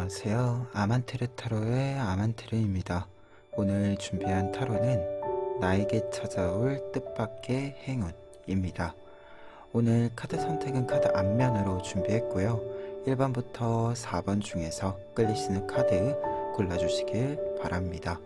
안녕하세요. 아만테르 타로의 아만테르입니다. 오늘 준비한 타로는 나에게 찾아올 뜻밖의 행운입니다. 오늘 카드 선택은 카드 앞면으로 준비했고요. 1번부터 4번 중에서 끌리시는 카드 골라주시길 바랍니다.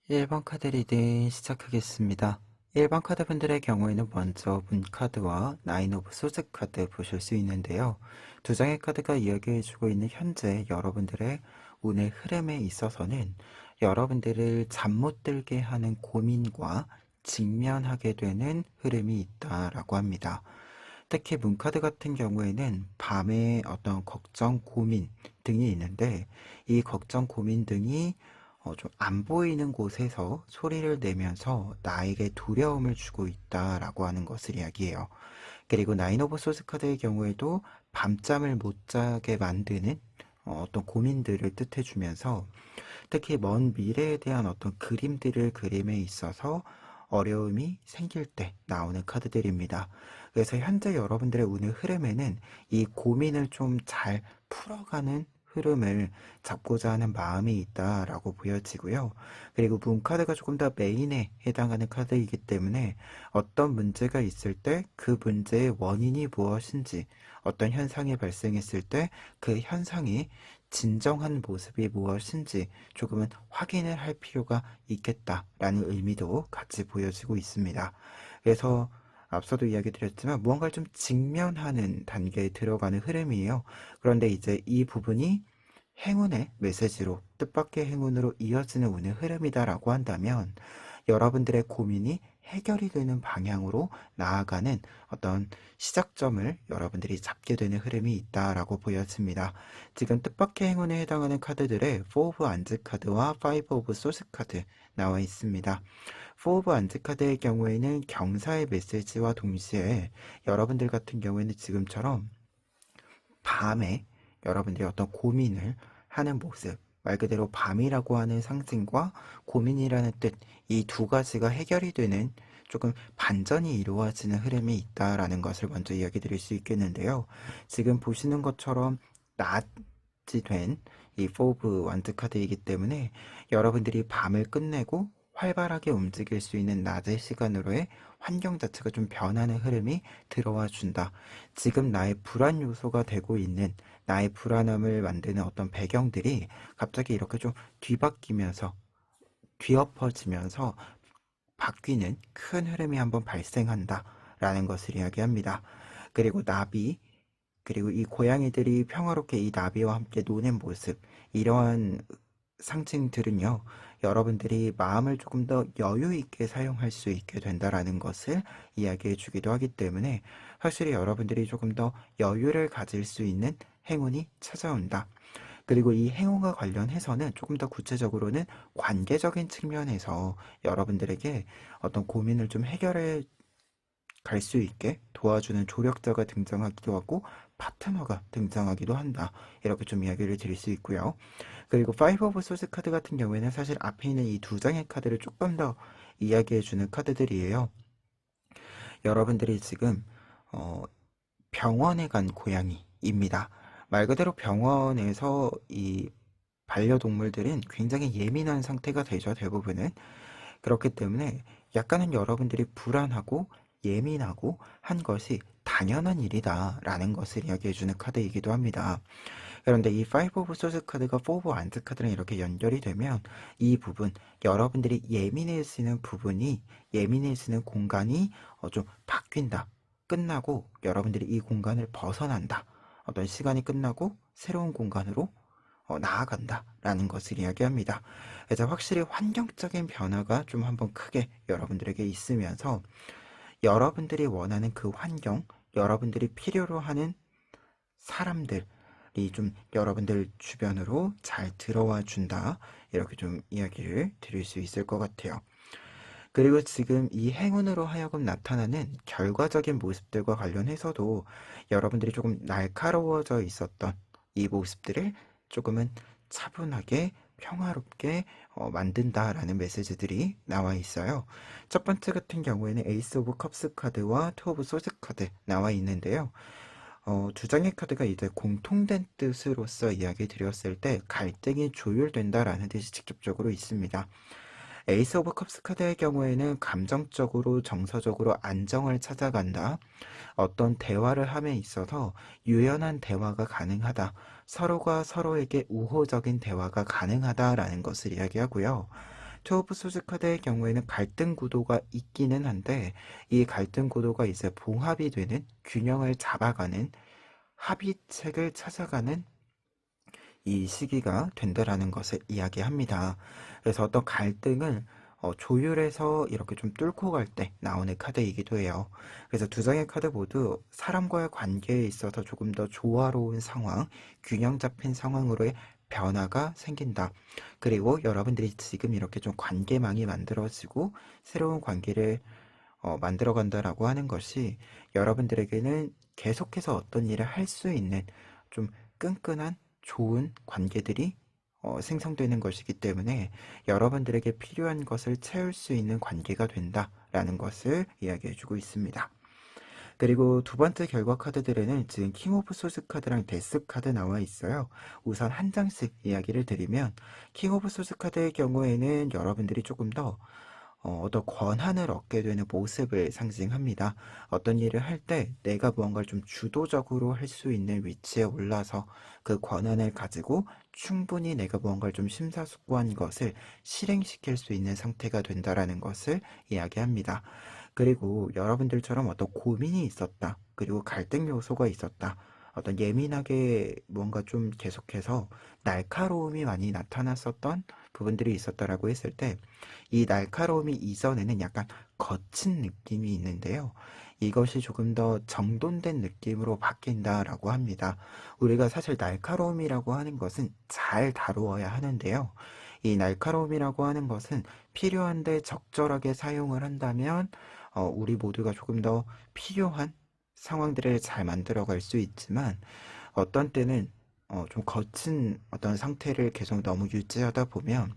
일 번 카드 리딩 시작하겠습니다. 1번 카드 분들의 경우에는 먼저 문 카드와 나인 오브 소드 카드 보실 수 있는데요. 두 장의 카드가 이야기해주고 있는 현재 여러분들의 운의 흐름에 있어서는 여러분들을 잠 못 들게 하는 고민과 직면하게 되는 흐름이 있다라고 합니다. 특히 문카드 같은 경우에는 밤에 어떤 걱정, 고민 등이 있는데 이 걱정, 고민 등이 좀 안 보이는 곳에서 소리를 내면서 나에게 두려움을 주고 있다라고 하는 것을 이야기해요. 그리고 나인 오브 소스 카드의 경우에도 밤잠을 못 자게 만드는 어떤 고민들을 뜻해주면서 특히 먼 미래에 대한 어떤 그림들을 그림에 있어서 어려움이 생길 때 나오는 카드들입니다. 그래서 현재 여러분들의 운의 흐름에는 이 고민을 좀 잘 풀어가는 흐름을 잡고자 하는 마음이 있다라고 보여지고요. 그리고 문카드가 조금 더 메인에 해당하는 카드이기 때문에 어떤 문제가 있을 때 그 문제의 원인이 무엇인지, 어떤 현상이 발생했을 때 그 현상이 진정한 모습이 무엇인지 조금은 확인을 할 필요가 있겠다라는 의미도 같이 보여지고 있습니다. 그래서 앞서도 이야기 드렸지만 무언가를 좀 직면하는 단계에 들어가는 흐름이에요. 그런데 이제 이 부분이 행운의 메시지로 뜻밖의 행운으로 이어지는 운의 흐름이다라고 한다면 여러분들의 고민이 해결이 되는 방향으로 나아가는 어떤 시작점을 여러분들이 잡게 되는 흐름이 있다라고 보여집니다. 지금 뜻밖의 행운에 해당하는 카드들의 4 오브 안즈 카드와 5 오브 소스 카드 나와 있습니다. 4 오브 안즈 카드의 경우에는 경사의 메시지와 동시에 여러분들 같은 경우에는 지금처럼 밤에 여러분들이 어떤 고민을 하는 모습, 말 그대로 밤이라고 하는 상징과 고민이라는 뜻, 이 두 가지가 해결이 되는 조금 반전이 이루어지는 흐름이 있다라는 것을 먼저 이야기 드릴 수 있겠는데요. 지금 보시는 것처럼 낮이 된 이 4 오브 완드 카드이기 때문에 여러분들이 밤을 끝내고 활발하게 움직일 수 있는 낮의 시간으로의 환경 자체가 좀 변하는 흐름이 들어와 준다. 지금 나의 불안 요소가 되고 있는 나의 불안함을 만드는 어떤 배경들이 갑자기 이렇게 좀 뒤바뀌면서 뒤엎어지면서 바뀌는 큰 흐름이 한번 발생한다 라는 것을 이야기합니다. 그리고 나비, 그리고 이 고양이들이 평화롭게 이 나비와 함께 노는 모습, 이러한 상징들은요, 여러분들이 마음을 조금 더 여유 있게 사용할 수 있게 된다라는 것을 이야기해 주기도 하기 때문에 확실히 여러분들이 조금 더 여유를 가질 수 있는 행운이 찾아온다. 그리고 이 행운과 관련해서는 조금 더 구체적으로는 관계적인 측면에서 여러분들에게 어떤 고민을 좀 해결해 갈 수 있게 도와주는 조력자가 등장하기도 하고 파트너가 등장하기도 한다. 이렇게 좀 이야기를 드릴 수 있고요. 그리고 파이브 오브 소스 카드 같은 경우에는 사실 앞에 있는 이 두 장의 카드를 조금 더 이야기해주는 카드들이에요. 여러분들이 지금 어, 병원에 간 고양이입니다. 말 그대로 병원에서 이 반려동물들은 굉장히 예민한 상태가 되죠, 대부분은. 그렇기 때문에 약간은 여러분들이 불안하고 예민하고 한 것이 당연한 일이다라는 것을 이야기해주는 카드이기도 합니다. 그런데 이 파이브 오브 소스 카드가 포 오브 완즈 카드랑 이렇게 연결이 되면 이 부분, 여러분들이 예민해지는 부분이, 예민해지는 공간이 좀 바뀐다. 끝나고 여러분들이 이 공간을 벗어난다. 어떤 시간이 끝나고 새로운 공간으로 나아간다라는 것을 이야기합니다. 그래서 확실히 환경적인 변화가 좀 한번 크게 여러분들에게 있으면서 여러분들이 원하는 그 환경, 여러분들이 필요로 하는 사람들이 좀 여러분들 주변으로 잘 들어와 준다. 이렇게 좀 이야기를 드릴 수 있을 것 같아요. 그리고 지금 이 행운으로 하여금 나타나는 결과적인 모습들과 관련해서도 여러분들이 조금 날카로워져 있었던 이 모습들을 조금은 차분하게 평화롭게 만든다라는 메시지들이 나와 있어요. 첫 번째 같은 경우에는 에이스 오브 컵스 카드와 투 오브 소드 카드 나와 있는데요. 두 장의 카드가 이제 공통된 뜻으로서 이야기 드렸을 때 갈등이 조율된다라는 뜻이 직접적으로 있습니다. 에이스 오브 컵스 카드의 경우에는 감정적으로 정서적으로 안정을 찾아간다. 어떤 대화를 함에 있어서 유연한 대화가 가능하다. 서로가 서로에게 우호적인 대화가 가능하다라는 것을 이야기하고요. 투 오브 소즈 카드의 경우에는 갈등 구도가 있기는 한데 이 갈등 구도가 이제 봉합이 되는 균형을 잡아가는 합의책을 찾아가는 이 시기가 된다라는 것을 이야기합니다. 그래서 어떤 갈등을 조율해서 이렇게 좀 뚫고 갈 때 나오는 카드이기도 해요. 그래서 두 장의 카드 모두 사람과의 관계에 있어서 조금 더 조화로운 상황, 균형 잡힌 상황으로의 변화가 생긴다. 그리고 여러분들이 지금 이렇게 좀 관계망이 만들어지고 새로운 관계를 만들어 간다라고 하는 것이 여러분들에게는 계속해서 어떤 일을 할 수 있는 좀 끈끈한 좋은 관계들이 생성되는 것이기 때문에 여러분들에게 필요한 것을 채울 수 있는 관계가 된다라는 것을 이야기해주고 있습니다. 그리고 두 번째 결과 카드들에는 지금 킹 오브 소스 카드랑 데스 카드 나와 있어요. 우선 한 장씩 이야기를 드리면 킹 오브 소스 카드의 경우에는 여러분들이 조금 더 권한을 얻게 되는 모습을 상징합니다. 어떤 일을 할 때 내가 무언가를 좀 주도적으로 할 수 있는 위치에 올라서 그 권한을 가지고 충분히 내가 무언가를 좀 심사숙고한 것을 실행시킬 수 있는 상태가 된다라는 것을 이야기합니다. 그리고 여러분들처럼 어떤 고민이 있었다. 그리고 갈등 요소가 있었다. 어떤 예민하게 뭔가 좀 계속해서 날카로움이 많이 나타났었던 부분들이 있었다라고 했을 때 이 날카로움이 이전에는 약간 거친 느낌이 있는데요. 이것이 조금 더 정돈된 느낌으로 바뀐다라고 합니다. 우리가 사실 날카로움이라고 하는 것은 잘 다루어야 하는데요. 이 날카로움이라고 하는 것은 필요한데 적절하게 사용을 한다면 우리 모두가 조금 더 필요한 상황들을 잘 만들어갈 수 있지만 어떤 때는 좀 거친 어떤 상태를 계속 너무 유지하다 보면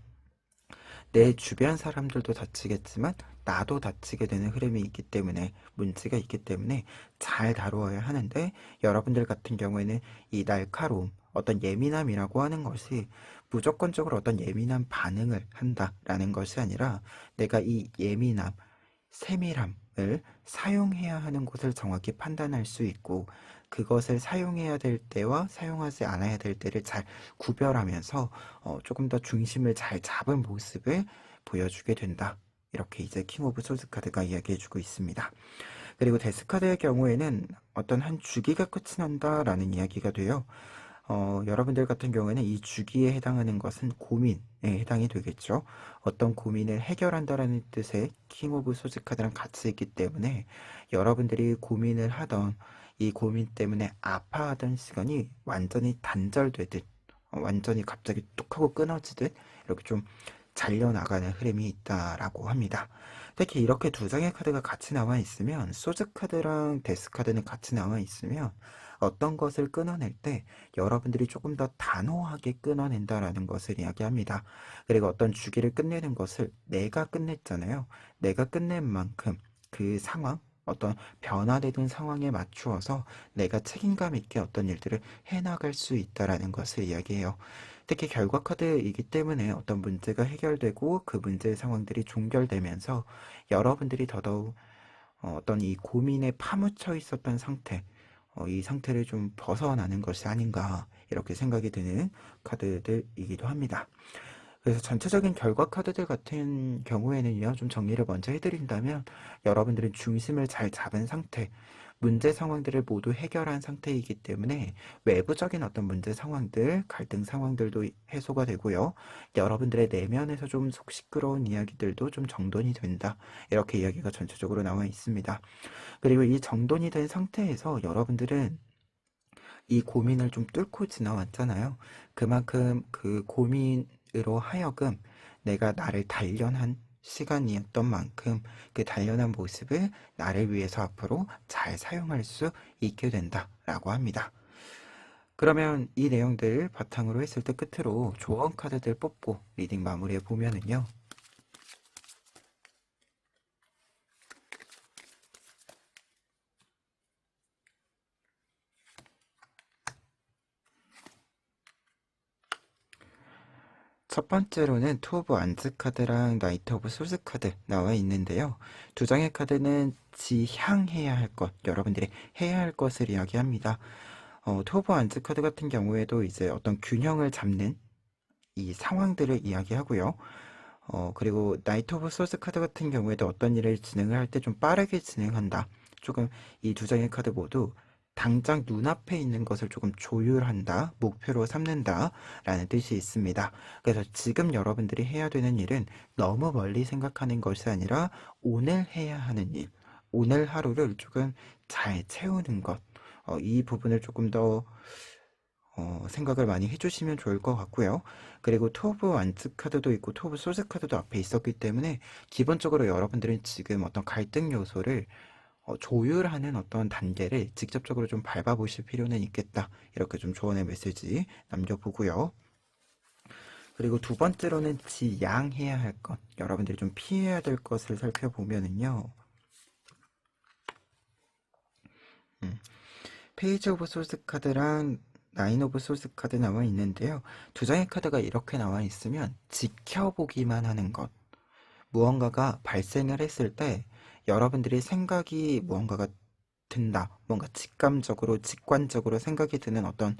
내 주변 사람들도 다치겠지만 나도 다치게 되는 흐름이 있기 때문에 문제가 있기 때문에 잘 다루어야 하는데 여러분들 같은 경우에는 이 날카로움 어떤 예민함이라고 하는 것이 무조건적으로 어떤 예민한 반응을 한다라는 것이 아니라 내가 이 예민함 세밀함을 사용해야 하는 곳을 정확히 판단할 수 있고 그것을 사용해야 될 때와 사용하지 않아야 될 때를 잘 구별하면서 조금 더 중심을 잘 잡은 모습을 보여주게 된다. 이렇게 이제 킹 오브 소드 카드가 이야기해주고 있습니다. 그리고 데스 카드의 경우에는 어떤 한 주기가 끝이 난다라는 이야기가 돼요. 여러분들 같은 경우에는 이 주기에 해당하는 것은 고민에 해당이 되겠죠. 어떤 고민을 해결한다라는 뜻의 킹 오브 소즈 카드랑 같이 있기 때문에 여러분들이 고민을 하던 이 고민 때문에 아파하던 시간이 완전히 단절되듯 완전히 갑자기 뚝 하고 끊어지듯 이렇게 좀 잘려나가는 흐름이 있다라고 합니다. 특히 이렇게 두 장의 카드가 같이 나와 있으면, 소즈 카드랑 데스 카드는 같이 나와 있으면 어떤 것을 끊어낼 때 여러분들이 조금 더 단호하게 끊어낸다라는 것을 이야기합니다. 그리고 어떤 주기를 끝내는 것을 내가 끝냈잖아요. 내가 끝낸 만큼 그 상황, 어떤 변화되는 상황에 맞추어서 내가 책임감 있게 어떤 일들을 해나갈 수 있다라는 것을 이야기해요. 특히 결과 카드이기 때문에 어떤 문제가 해결되고 그 문제의 상황들이 종결되면서 여러분들이 더더욱 어떤 이 고민에 파묻혀 있었던 상태, 이 상태를 좀 벗어나는 것이 아닌가 이렇게 생각이 드는 카드들이기도 합니다. 그래서 전체적인 결과 카드들 같은 경우에는요, 좀 정리를 먼저 해드린다면 여러분들은 중심을 잘 잡은 상태, 문제 상황들을 모두 해결한 상태이기 때문에 외부적인 어떤 문제 상황들, 갈등 상황들도 해소가 되고요. 여러분들의 내면에서 좀 속 시끄러운 이야기들도 좀 정돈이 된다. 이렇게 이야기가 전체적으로 나와 있습니다. 그리고 이 정돈이 된 상태에서 여러분들은 이 고민을 좀 뚫고 지나왔잖아요. 그만큼 그 고민으로 하여금 내가 나를 단련한 시간이었던 만큼 그 단련한 모습을 나를 위해서 앞으로 잘 사용할 수 있게 된다라고 합니다. 그러면 이 내용들 바탕으로 했을 때 끝으로 조언 카드들 뽑고 리딩 마무리해 보면은요. 첫 번째로는 투 오브 안즈 카드랑 나이트 오브 소스 카드 나와 있는데요. 두 장의 카드는 지향해야 할 것, 여러분들이 해야 할 것을 이야기합니다. 투 오브 안즈 카드 같은 경우에도 이제 어떤 균형을 잡는 이 상황들을 이야기하고요. 그리고 나이트 오브 소스 카드 같은 경우에도 어떤 일을 진행을 할 때 좀 빠르게 진행한다. 조금 이 두 장의 카드 모두 당장 눈앞에 있는 것을 조금 조율한다, 목표로 삼는다 라는 뜻이 있습니다. 그래서 지금 여러분들이 해야 되는 일은 너무 멀리 생각하는 것이 아니라 오늘 해야 하는 일, 오늘 하루를 조금 잘 채우는 것, 이 부분을 조금 더 생각을 많이 해주시면 좋을 것 같고요. 그리고 투 오브 완즈 카드도 있고 투 오브 소스 카드도 앞에 있었기 때문에 기본적으로 여러분들은 지금 어떤 갈등 요소를 조율하는 어떤 단계를 직접적으로 좀 밟아보실 필요는 있겠다. 이렇게 좀 조언의 메시지 남겨보고요. 그리고 두 번째로는 지양해야 할 것, 여러분들이 좀 피해야 될 것을 살펴보면은요. 페이지 오브 소스 카드랑 나인 오브 소스 카드 나와 있는데요. 두 장의 카드가 이렇게 나와 있으면 지켜보기만 하는 것. 무언가가 발생을 했을 때 여러분들이 생각이 무언가가 든다. 뭔가 직감적으로, 직관적으로 생각이 드는 어떤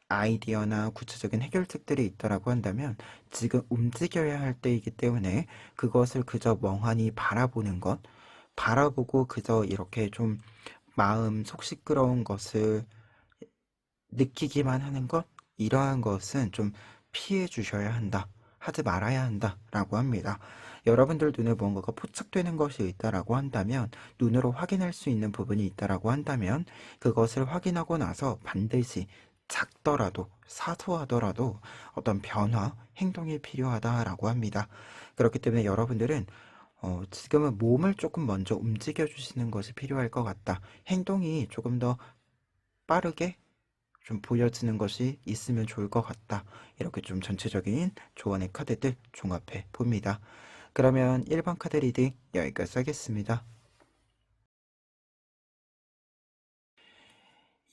아이디어나 구체적인 해결책들이 있다라고 한다면 지금 움직여야 할 때이기 때문에 그것을 그저 멍하니 바라보는 것, 바라보고 그저 이렇게 좀 마음 속 시끄러운 것을 느끼기만 하는 것, 이러한 것은 좀 피해 주셔야 한다. 하지 말아야 한다라고 합니다. 여러분들 눈에 무언가가 포착되는 것이 있다라고 한다면, 눈으로 확인할 수 있는 부분이 있다라고 한다면, 그것을 확인하고 나서 반드시 작더라도, 사소하더라도 어떤 변화, 행동이 필요하다라고 합니다. 그렇기 때문에 여러분들은 지금은 몸을 조금 먼저 움직여 주시는 것이 필요할 것 같다. 행동이 조금 더 빠르게 좀 보여지는 것이 있으면 좋을 것 같다. 이렇게 좀 전체적인 조언의 카드들 종합해 봅니다. 그러면 1번 카드 리딩 여기까지 하겠습니다.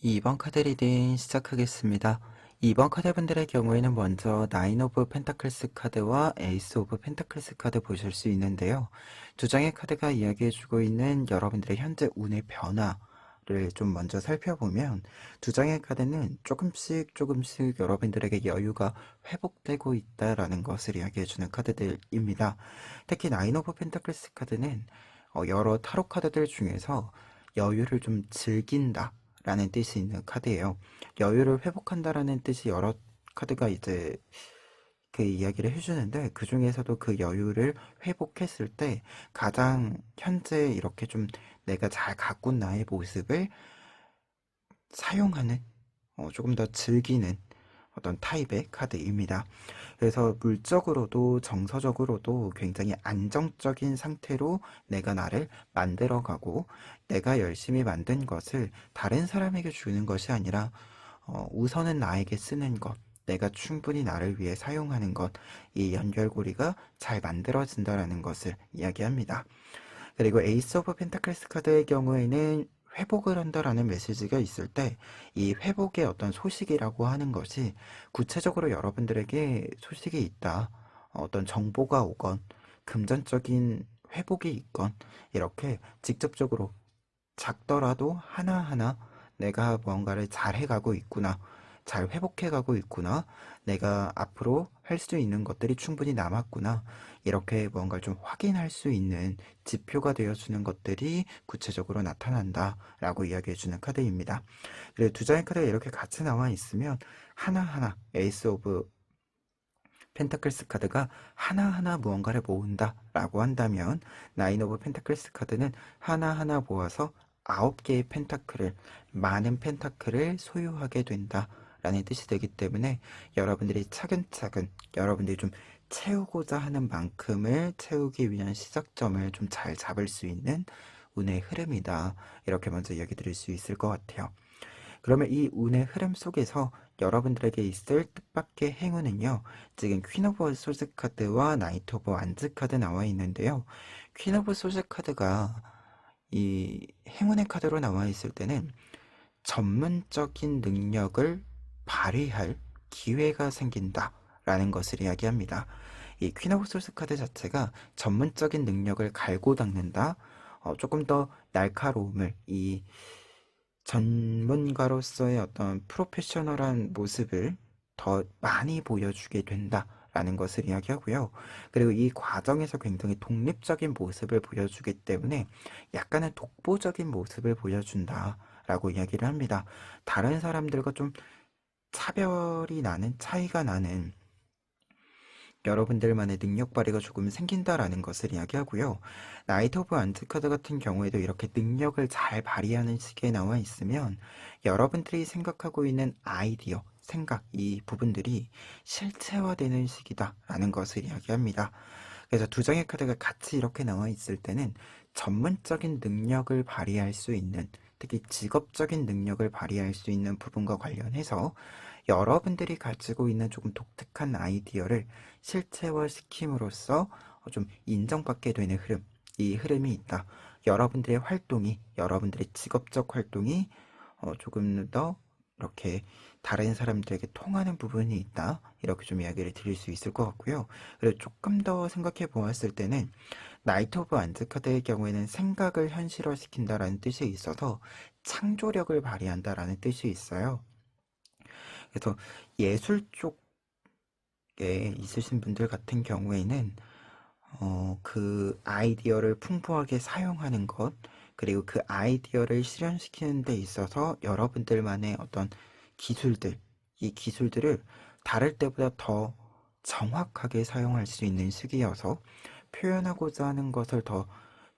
2번 카드 리딩 시작하겠습니다. 2번 카드분들의 경우에는 먼저 나인 오브 펜타클스 카드와 에이스 오브 펜타클스 카드 보실 수 있는데요. 두 장의 카드가 이야기해주고 있는 여러분들의 현재 운의 변화를 좀 먼저 살펴보면 두 장의 카드는 조금씩 조금씩 여러분들에게 여유가 회복되고 있다라는 것을 이야기해주는 카드들입니다. 특히 나인 오브 펜타클스 카드는 여러 타로 카드들 중에서 여유를 좀 즐긴다 라는 뜻이 있는 카드예요. 여유를 회복한다라는 뜻이 여러 카드가 이제 그 이야기를 해주는데 그 중에서도 그 여유를 회복했을 때 가장 현재 이렇게 좀 내가 잘 가꾼 나의 모습을 사용하는 조금 더 즐기는 어떤 타입의 카드입니다. 그래서 물적으로도 정서적으로도 굉장히 안정적인 상태로 내가 나를 만들어가고, 내가 열심히 만든 것을 다른 사람에게 주는 것이 아니라 우선은 나에게 쓰는 것, 내가 충분히 나를 위해 사용하는 것, 이 연결고리가 잘 만들어진다라는 것을 이야기합니다. 그리고 에이스 오브 펜타클스 카드의 경우에는 회복을 한다라는 메시지가 있을 때, 이 회복의 어떤 소식이라고 하는 것이 구체적으로 여러분들에게 소식이 있다, 어떤 정보가 오건, 금전적인 회복이 있건, 이렇게 직접적으로 작더라도 하나하나 내가 뭔가를 잘 해가고 있구나, 잘 회복해가고 있구나, 내가 앞으로 할 수 있는 것들이 충분히 남았구나, 이렇게 뭔가를 좀 확인할 수 있는 지표가 되어주는 것들이 구체적으로 나타난다 라고 이야기해주는 카드입니다. 그리고 두 장의 카드가 이렇게 같이 나와 있으면 하나하나 에이스 오브 펜타클스 카드가 하나하나 무언가를 모은다 라고 한다면, 나인 오브 펜타클스 카드는 하나하나 모아서 9개의 펜타클을, 많은 펜타클을 소유하게 된다 라는 뜻이 되기 때문에, 여러분들이 차근차근 여러분들이 좀 채우고자 하는 만큼을 채우기 위한 시작점을 좀 잘 잡을 수 있는 운의 흐름이다, 이렇게 먼저 이야기 드릴 수 있을 것 같아요. 그러면 이 운의 흐름 속에서 여러분들에게 있을 뜻밖의 행운은요, 지금 퀸 오브 소드 카드와 나이트 오브 완즈 카드 나와 있는데요. 퀸 오브 소드 카드가 이 행운의 카드로 나와 있을 때는 전문적인 능력을 발휘할 기회가 생긴다 라는 것을 이야기합니다. 이 퀸 오브 소드 카드 자체가 전문적인 능력을 갈고 닦는다, 조금 더 날카로움을, 이 전문가로서의 어떤 프로페셔널한 모습을 더 많이 보여주게 된다라는 것을 이야기하고요. 그리고 이 과정에서 굉장히 독립적인 모습을 보여주기 때문에 약간의 독보적인 모습을 보여준다라고 이야기를 합니다. 다른 사람들과 좀 차별이 나는, 차이가 나는, 여러분들만의 능력 발휘가 조금 생긴다라는 것을 이야기하고요. 나이트 오브 완즈 카드 같은 경우에도 이렇게 능력을 잘 발휘하는 시기에 나와 있으면 여러분들이 생각하고 있는 아이디어, 생각, 이 부분들이 실체화되는 시기다라는 것을 이야기합니다. 그래서 두 장의 카드가 같이 이렇게 나와 있을 때는 전문적인 능력을 발휘할 수 있는, 특히 직업적인 능력을 발휘할 수 있는 부분과 관련해서 여러분들이 가지고 있는 조금 독특한 아이디어를 실체화시킴으로써 좀 인정받게 되는 흐름, 이 흐름이 있다. 여러분들의 활동이, 여러분들의 직업적 활동이 조금 더 이렇게 다른 사람들에게 통하는 부분이 있다, 이렇게 좀 이야기를 드릴 수 있을 것 같고요. 그리고 조금 더 생각해 보았을 때는 나이트 오브 완즈 카드의 경우에는 생각을 현실화시킨다라는 뜻이 있어서 창조력을 발휘한다라는 뜻이 있어요. 그래서 예술 쪽에 있으신 분들 같은 경우에는 그 아이디어를 풍부하게 사용하는 것, 그리고 그 아이디어를 실현시키는 데 있어서 여러분들만의 어떤 기술들, 이 기술들을 다를 때보다 더 정확하게 사용할 수 있는 시기여서 표현하고자 하는 것을 더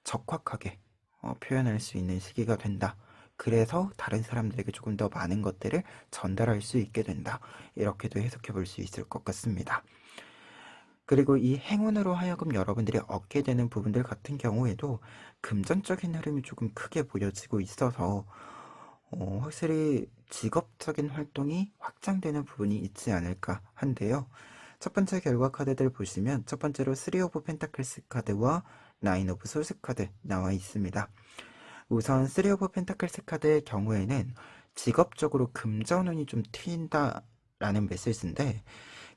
적확하게 표현할 수 있는 시기가 된다. 그래서 다른 사람들에게 조금 더 많은 것들을 전달할 수 있게 된다. 이렇게도 해석해 볼 수 있을 것 같습니다. 그리고 이 행운으로 하여금 여러분들이 얻게 되는 부분들 같은 경우에도 금전적인 흐름이 조금 크게 보여지고 있어서 확실히 직업적인 활동이 확장되는 부분이 있지 않을까 한데요. 첫 번째 결과 카드들 보시면 첫 번째로 3 오브 펜타클스 카드와 9 오브 소스 카드 나와 있습니다. 우선 3 오브 펜타클스 카드의 경우에는 직업적으로 금전운이 좀 트인다라는 메시지인데,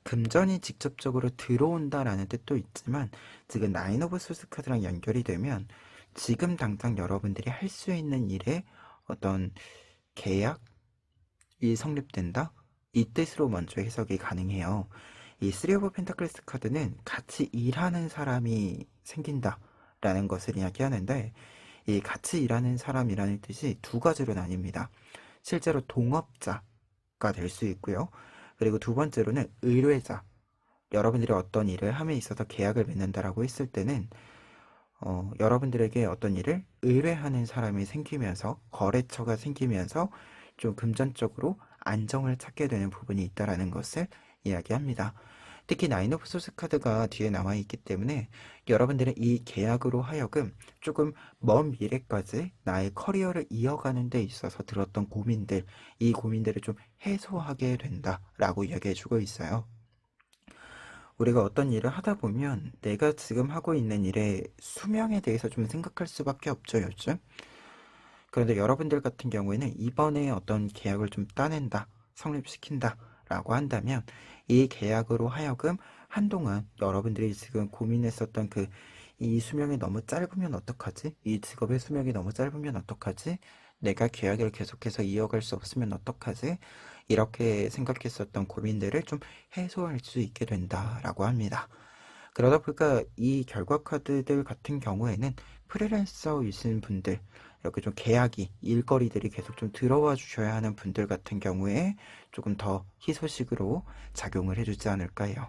금전이 직접적으로 들어온다라는 뜻도 있지만, 지금 9 오브 소스 카드랑 연결이 되면 지금 당장 여러분들이 할 수 있는 일에 어떤 계약이 성립된다, 이 뜻으로 먼저 해석이 가능해요. 이 3 오브 펜타클스 카드는 같이 일하는 사람이 생긴다 라는 것을 이야기하는데, 이 같이 일하는 사람이라는 뜻이 두 가지로 나뉩니다. 실제로 동업자가 될 수 있고요. 그리고 두 번째로는 의뢰자. 여러분들이 어떤 일을 함에 있어서 계약을 맺는다라고 했을 때는 여러분들에게 어떤 일을 의뢰하는 사람이 생기면서, 거래처가 생기면서 좀 금전적으로 안정을 찾게 되는 부분이 있다라는 것을 이야기합니다. 특히 나인 오브 소스 카드가 뒤에 나와 있기 때문에 여러분들의 이 계약으로 하여금 조금 먼 미래까지 나의 커리어를 이어가는 데 있어서 들었던 고민들, 이 고민들을 좀 해소하게 된다라고 이야기해주고 있어요. 우리가 어떤 일을 하다 보면 내가 지금 하고 있는 일의 수명에 대해서 좀 생각할 수밖에 없죠, 요즘. 그런데 여러분들 같은 경우에는 이번에 어떤 계약을 좀 따낸다, 성립시킨다 라고 한다면 이 계약으로 하여금 한동안 여러분들이 지금 고민했었던 이 수명이 너무 짧으면 어떡하지? 이 직업의 수명이 너무 짧으면 어떡하지? 내가 계약을 계속해서 이어갈 수 없으면 어떡하지? 이렇게 생각했었던 고민들을 좀 해소할 수 있게 된다라고 합니다. 그러다 보니까 이 결과 카드들 같은 경우에는 프리랜서이신 분들, 이렇게 좀 계약이, 일거리들이 계속 좀 들어와 주셔야 하는 분들 같은 경우에 조금 더 희소식으로 작용을 해주지 않을까요?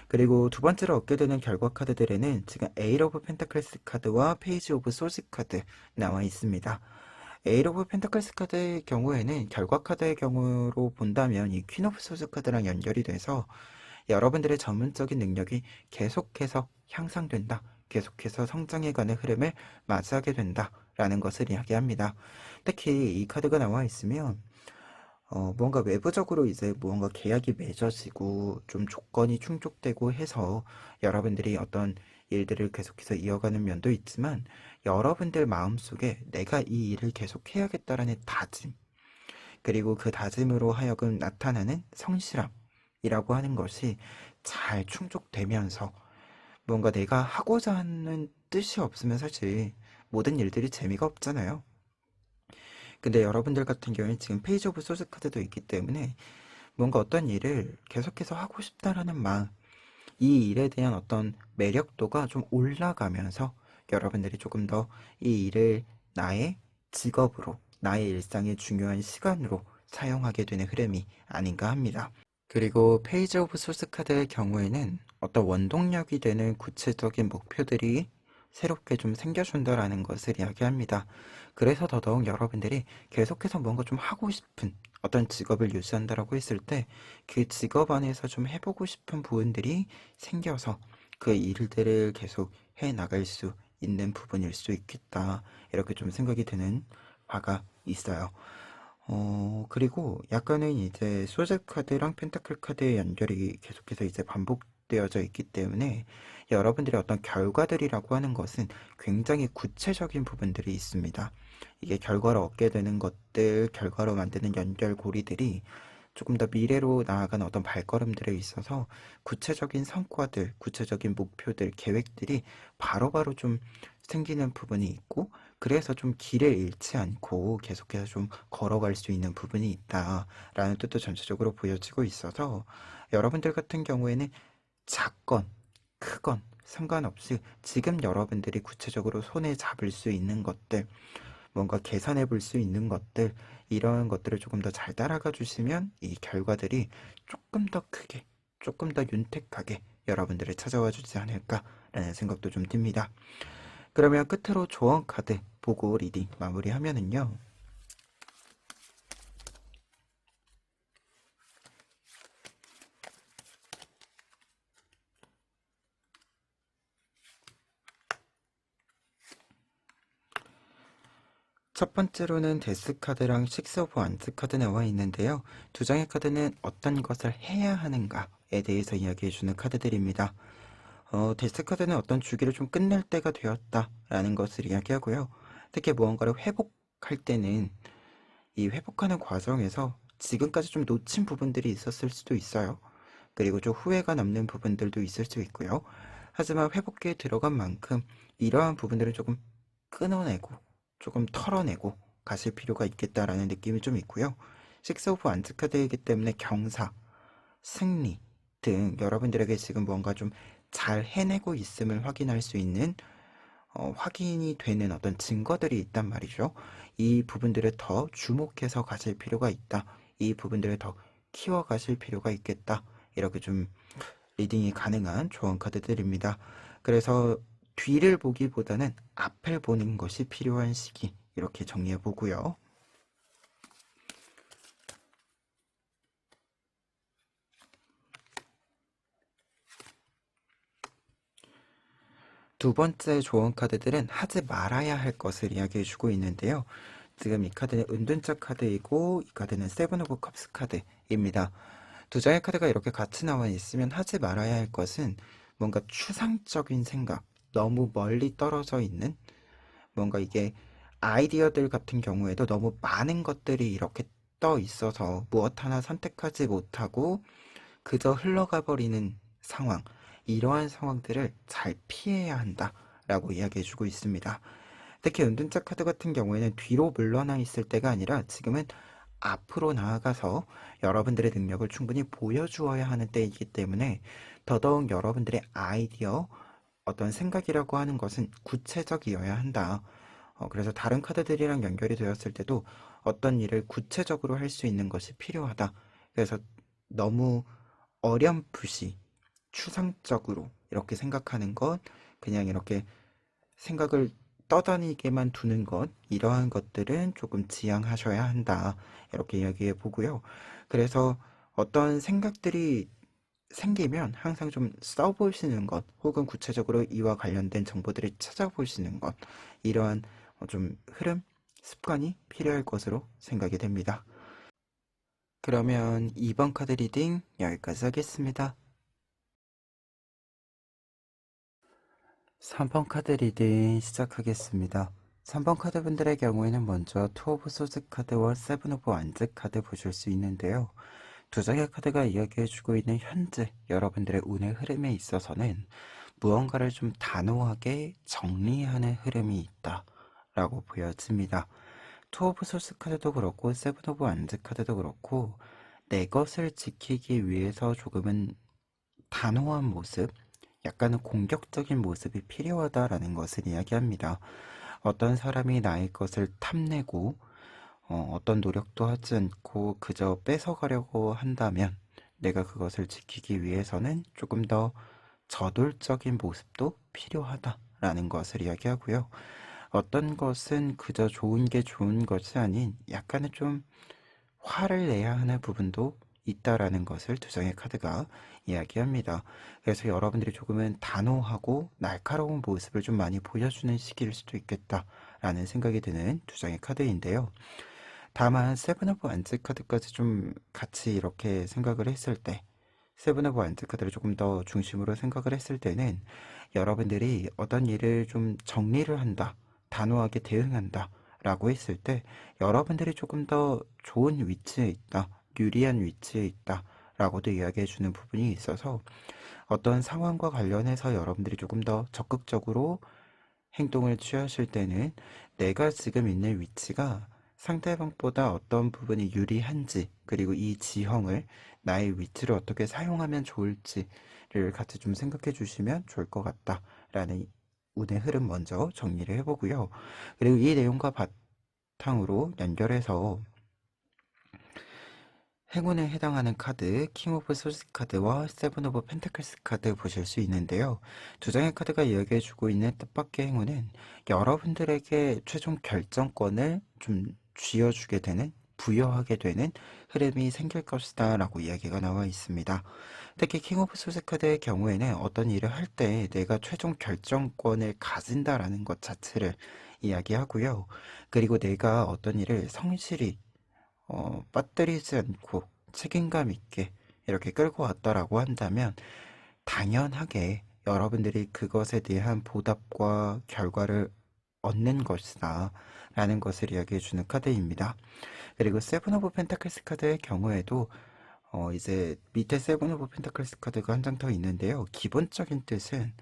그리고 두 번째로 얻게 되는 결과 카드들에는 지금 에이 오브 펜타클스 카드와 페이지 오브 소스 카드 나와 있습니다. 에이 오브 펜타클스 카드의 경우에는 결과 카드의 경우로 본다면 이 퀸 오브 소스 카드랑 연결이 돼서 여러분들의 전문적인 능력이 계속해서 향상된다. 계속해서 성장해가는 흐름을 맞이하게 된다. 라는 것을 이야기합니다. 특히 이 카드가 나와 있으면 무언가 외부적으로 이제 무언가 계약이 맺어지고 좀 조건이 충족되고 해서 여러분들이 어떤 일들을 계속해서 이어가는 면도 있지만 여러분들 마음속에 내가 이 일을 계속 해야겠다라는 다짐 그리고 그 다짐으로 하여금 나타나는 성실함이라고 하는 것이 잘 충족되면서 뭔가 내가 하고자 하는 뜻이 없으면 사실 모든 일들이 재미가 없잖아요. 근데 여러분들 같은 경우에 지금 페이지 오브 소스 카드도 있기 때문에 뭔가 어떤 일을 계속해서 하고 싶다라는 마음, 이 일에 대한 어떤 매력도가 좀 올라가면서 여러분들이 조금 더 이 일을 나의 직업으로, 나의 일상의 중요한 시간으로 사용하게 되는 흐름이 아닌가 합니다. 그리고 페이지 오브 소스 카드의 경우에는 어떤 원동력이 되는 구체적인 목표들이 새롭게 좀 생겨준다라는 것을 이야기합니다. 그래서 더더욱 여러분들이 계속해서 뭔가 좀 하고 싶은 어떤 직업을 유지한다라고 했을 때 그 직업 안에서 좀 해보고 싶은 부분들이 생겨서 그 일들을 계속 해 나갈 수 있는 부분일 수 있겠다. 이렇게 좀 생각이 드는 바가 있어요. 그리고 약간은 이제 소재 카드랑 펜타클 카드의 연결이 계속해서 이제 반복되어져 있기 때문에 여러분들의 어떤 결과들이라고 하는 것은 굉장히 구체적인 부분들이 있습니다. 이게 결과를 얻게 되는 것들, 결과로 만드는 연결고리들이 조금 더 미래로 나아가는 어떤 발걸음들에 있어서 구체적인 성과들, 구체적인 목표들, 계획들이 바로바로 좀 생기는 부분이 있고 그래서 좀 길을 잃지 않고 계속해서 좀 걸어갈 수 있는 부분이 있다라는 뜻도 전체적으로 보여지고 있어서 여러분들 같은 경우에는 작건, 크건 상관없이 지금 여러분들이 구체적으로 손에 잡을 수 있는 것들, 뭔가 계산해 볼 수 있는 것들, 이런 것들을 조금 더 잘 따라가 주시면 이 결과들이 조금 더 크게, 조금 더 윤택하게 여러분들을 찾아와 주지 않을까라는 생각도 좀 듭니다. 그러면 끝으로 조언 카드 보고 리딩 마무리하면은요. 첫 번째로는 데스 카드랑 식스 오브 완즈 카드 나와 있는데요. 두 장의 카드는 어떤 것을 해야 하는가에 대해서 이야기해주는 카드들입니다. 데스 카드는 어떤 주기를 좀 끝낼 때가 되었다라는 것을 이야기하고요. 특히 무언가를 회복할 때는 이 회복하는 과정에서 지금까지 좀 놓친 부분들이 있었을 수도 있어요. 그리고 좀 후회가 남는 부분들도 있을 수 있고요. 하지만 회복기에 들어간 만큼 이러한 부분들을 조금 끊어내고 조금 털어내고 가실 필요가 있겠다라는 느낌이 좀 있고요. 식스 오브 완즈 카드이기 때문에 경사, 승리 등 여러분들에게 지금 뭔가 좀 잘 해내고 있음을 확인할 수 있는 확인이 되는 어떤 증거들이 있단 말이죠. 이 부분들을 더 주목해서 가실 필요가 있다. 이 부분들을 더 키워가실 필요가 있겠다. 이렇게 좀 리딩이 가능한 조언 카드들입니다. 그래서 뒤를 보기보다는 앞을 보는 것이 필요한 시기. 이렇게 정리해 보고요. 두 번째 조언 카드들은 하지 말아야 할 것을 이야기해 주고 있는데요. 지금 이 카드는 은둔자 카드이고 이 카드는 세븐 오브 컵스 카드입니다. 두 장의 카드가 이렇게 같이 나와 있으면 하지 말아야 할 것은 뭔가 추상적인 생각, 너무 멀리 떨어져 있는 뭔가 이게 아이디어들 같은 경우에도 너무 많은 것들이 이렇게 떠 있어서 무엇 하나 선택하지 못하고 그저 흘러가 버리는 상황, 이러한 상황들을 잘 피해야 한다라고 이야기해주고 있습니다. 특히 은둔자 카드 같은 경우에는 뒤로 물러나 있을 때가 아니라 지금은 앞으로 나아가서 여러분들의 능력을 충분히 보여주어야 하는 때이기 때문에 더더욱 여러분들의 아이디어, 어떤 생각이라고 하는 것은 구체적이어야 한다. 그래서 다른 카드들이랑 연결이 되었을 때도 어떤 일을 구체적으로 할 수 있는 것이 필요하다. 그래서 너무 어렴풋이 추상적으로 이렇게 생각하는 것, 그냥 이렇게 생각을 떠다니게만 두는 것, 이러한 것들은 조금 지양하셔야 한다. 이렇게 이야기해 보고요. 그래서 어떤 생각들이 생기면 항상 좀 써보시는 것, 혹은 구체적으로 이와 관련된 정보들을 찾아보시는 것, 이러한 좀 흐름, 습관이 필요할 것으로 생각이 됩니다. 그러면 2번 카드 리딩 여기까지 하겠습니다. 3번 카드 리딩 시작하겠습니다. 3번 카드 분들의 경우에는 먼저 투 오브 소드 카드와 세븐 오브 완즈 카드 보실 수 있는데요. 두 장의 카드가 이야기해주고 있는 현재 여러분들의 운의 흐름에 있어서는 무언가를 좀 단호하게 정리하는 흐름이 있다 라고 보여집니다. 투 오브 소스 카드도 그렇고 세븐 오브 완즈 카드도 그렇고 내 것을 지키기 위해서 조금은 단호한 모습, 약간은 공격적인 모습이 필요하다라는 것을 이야기합니다. 어떤 사람이 나의 것을 탐내고 어떤 노력도 하지 않고 그저 뺏어가려고 한다면 내가 그것을 지키기 위해서는 조금 더 저돌적인 모습도 필요하다라는 것을 이야기하고요. 어떤 것은 그저 좋은 게 좋은 것이 아닌 약간은 좀 화를 내야 하는 부분도 있다라는 것을 두 장의 카드가 이야기합니다. 그래서 여러분들이 조금은 단호하고 날카로운 모습을 좀 많이 보여주는 시기일 수도 있겠다라는 생각이 드는 두 장의 카드인데요. 다만 세븐 오브 완즈 카드까지 좀 같이 이렇게 생각을 했을 때 세븐 오브 완즈 카드를 조금 더 중심으로 생각을 했을 때는 여러분들이 어떤 일을 좀 정리를 한다, 단호하게 대응한다 라고 했을 때 여러분들이 조금 더 좋은 위치에 있다, 유리한 위치에 있다 라고도 이야기해 주는 부분이 있어서 어떤 상황과 관련해서 여러분들이 조금 더 적극적으로 행동을 취하실 때는 내가 지금 있는 위치가 상대방보다 어떤 부분이 유리한지, 그리고 이 지형을 나의 위치를 어떻게 사용하면 좋을지를 같이 좀 생각해 주시면 좋을 것 같다라는 운의 흐름 먼저 정리를 해보고요. 그리고 이 내용과 바탕으로 연결해서 행운에 해당하는 카드, 킹 오브 소스 카드와 세븐 오브 펜타클스 카드 보실 수 있는데요. 두 장의 카드가 이야기해주고 있는 뜻밖의 행운은 여러분들에게 최종 결정권을 좀 쥐어주게 되는, 부여하게 되는 흐름이 생길 것이다 라고 이야기가 나와 있습니다. 특히 킹 오브 소스 카드의 경우에는 어떤 일을 할 때 내가 최종 결정권을 가진다라는 것 자체를 이야기하고요. 그리고 내가 어떤 일을 성실히 빠뜨리지 않고 책임감 있게 이렇게 끌고 왔다라고 한다면 당연하게 여러분들이 그것에 대한 보답과 결과를 얻는 것이다 라는 것을 이야기해 주는 카드입니다. 그리고 세븐 오브 펜타클스 카드의 경우에도 이제 밑에 세븐 오브 펜타클스 카드가 한 장 더 있는데요. 기본적인 뜻은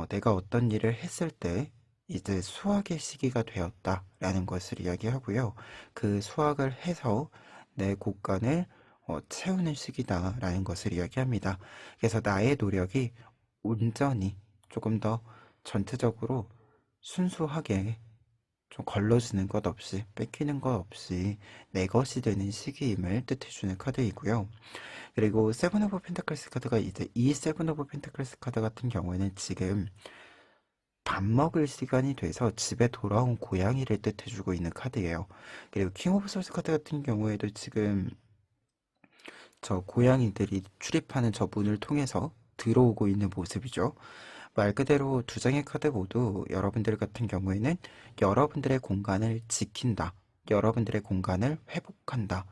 내가 어떤 일을 했을 때 이제 수확의 시기가 되었다라는 것을 이야기하고요. 그 수확을 해서 내 곳간을 채우는 시기다라는 것을 이야기합니다. 그래서 나의 노력이 온전히 조금 더 전체적으로 순수하게 좀 걸러지는 것 없이 뺏기는 것 없이 내 것이 되는 시기임을 뜻해주는 카드이고요. 그리고 세븐 오브 펜타클스 카드가 이제 이 세븐 오브 펜타클스 카드 같은 경우에는 지금 밥 먹을 시간이 돼서 집에 돌아온 고양이를 뜻해주고 있는 카드예요. 그리고 킹 오브 소스 카드 같은 경우에도 지금 저 고양이들이 출입하는 저 문을 통해서 들어오고 있는 모습이죠. 말 그대로 두 장의 카드 모두 여러분들 같은 경우에는 여러분들의 공간을 지킨다, 여러분들의 공간을 회복한다,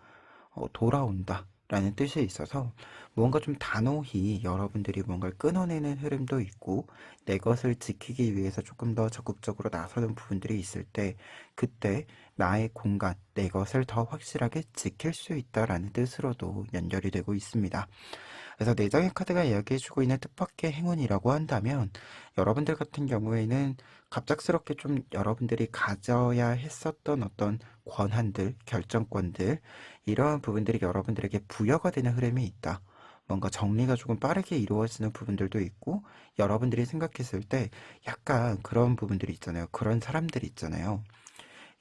돌아온다 라는 뜻이 있어서 무언가 좀 단호히 여러분들이 뭔가를 끊어내는 흐름도 있고 내 것을 지키기 위해서 조금 더 적극적으로 나서는 부분들이 있을 때 그때 나의 공간, 내 것을 더 확실하게 지킬 수 있다라는 뜻으로도 연결이 되고 있습니다. 그래서 내장의 카드가 이야기해주고 있는 뜻밖의 행운이라고 한다면 여러분들 같은 경우에는 갑작스럽게 좀 여러분들이 가져야 했었던 어떤 권한들, 결정권들 이러한 부분들이 여러분들에게 부여가 되는 흐름이 있다. 뭔가 정리가 조금 빠르게 이루어지는 부분들도 있고 여러분들이 생각했을 때 약간 그런 부분들이 있잖아요. 그런 사람들이 있잖아요.